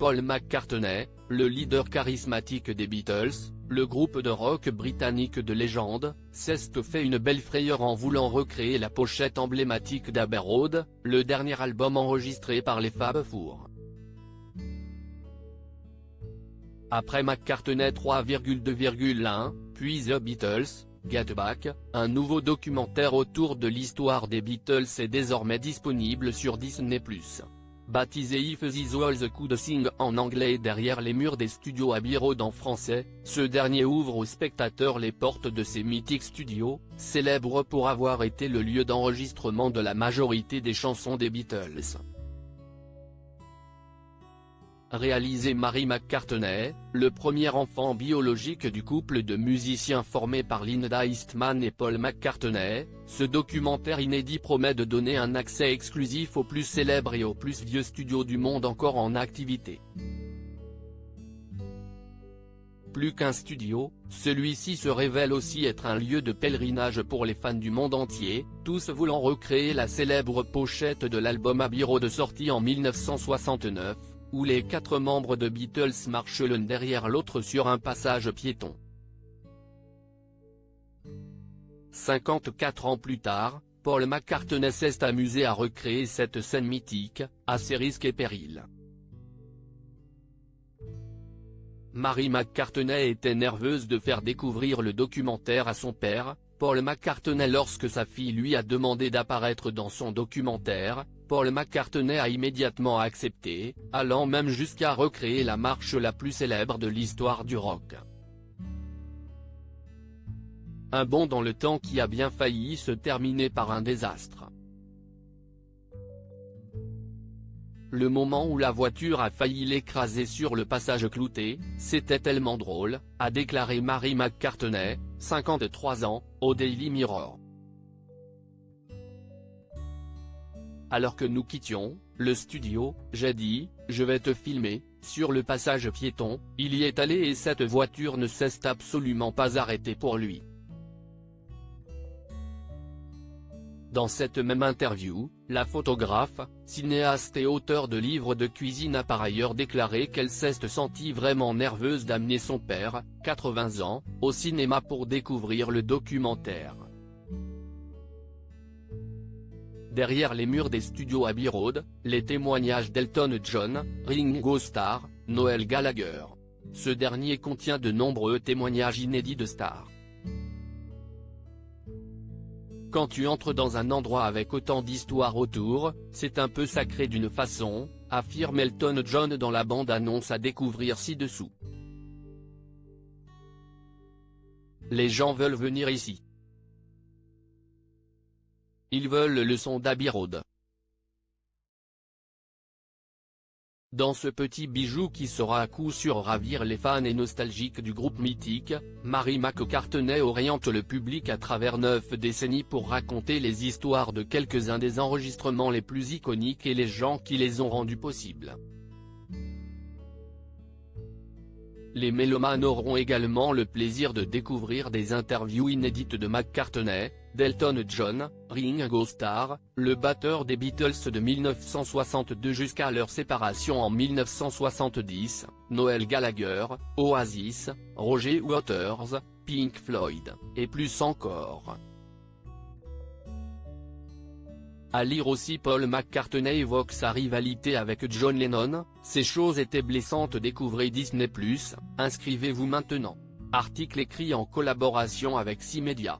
Paul McCartney, le leader charismatique des Beatles, le groupe de rock britannique de légende, s'est fait une belle frayeur en voulant recréer la pochette emblématique d'Abbey Road, le dernier album enregistré par les Fab Four. Après McCartney 3,2,1, puis The Beatles, Get Back, un nouveau documentaire autour de l'histoire des Beatles est désormais disponible sur Disney+. Baptisé If These Walls Could Sing en anglais et Derrière les murs des studios Abbey Road en français, ce dernier ouvre aux spectateurs les portes de ces mythiques studios, célèbres pour avoir été le lieu d'enregistrement de la majorité des chansons des Beatles. Réalisé Mary McCartney, le premier enfant biologique du couple de musiciens formé par Linda Eastman et Paul McCartney, ce documentaire inédit promet de donner un accès exclusif aux plus célèbres et aux plus vieux studios du monde encore en activité. Plus qu'un studio, celui-ci se révèle aussi être un lieu de pèlerinage pour les fans du monde entier, tous voulant recréer la célèbre pochette de l'album Abbey Road sorti en 1969. Où les 4 membres de Beatles marchent l'un derrière l'autre sur un passage piéton. 54 ans plus tard, Paul McCartney s'est amusé à recréer cette scène mythique, à ses risques et périls. Mary McCartney était nerveuse de faire découvrir le documentaire à son père, Paul McCartney lorsque sa fille lui a demandé d'apparaître dans son documentaire. Paul McCartney a immédiatement accepté, allant même jusqu'à recréer la marche la plus célèbre de l'histoire du rock. Un bond dans le temps qui a bien failli se terminer par un désastre. Le moment où la voiture a failli l'écraser sur le passage clouté, c'était tellement drôle, a déclaré Mary McCartney, 53 ans, au Daily Mirror. Alors que nous quittions le studio, j'ai dit, je vais te filmer, sur le passage piéton, il y est allé et cette voiture ne s'est absolument pas arrêtée pour lui. Dans cette même interview, la photographe, cinéaste et auteure de livres de cuisine a par ailleurs déclaré qu'elle s'est sentie vraiment nerveuse d'amener son père, 80 ans, au cinéma pour découvrir le documentaire. Derrière les murs des studios Abbey Road, les témoignages d'Elton John, Ringo Starr, Noel Gallagher. Ce dernier contient de nombreux témoignages inédits de stars. Quand tu entres dans un endroit avec autant d'histoires autour, c'est un peu sacré d'une façon, affirme Elton John dans la bande-annonce à découvrir ci-dessous. Les gens veulent venir ici. Ils veulent le son d'Abbey Road. Dans ce petit bijou qui saura à coup sûr ravir les fans et nostalgiques du groupe mythique, Mary McCartney oriente le public à travers 9 décennies pour raconter les histoires de quelques-uns des enregistrements les plus iconiques et les gens qui les ont rendus possibles. Les mélomanes auront également le plaisir de découvrir des interviews inédites de McCartney, d'Elton John, Ringo Starr, le batteur des Beatles de 1962 jusqu'à leur séparation en 1970, Noel Gallagher, Oasis, Roger Waters, Pink Floyd, et plus encore. À lire aussi Paul McCartney évoque sa rivalité avec John Lennon, ces choses étaient blessantes. Découvrez Disney+, inscrivez-vous maintenant. Article écrit en collaboration avec 6 médias.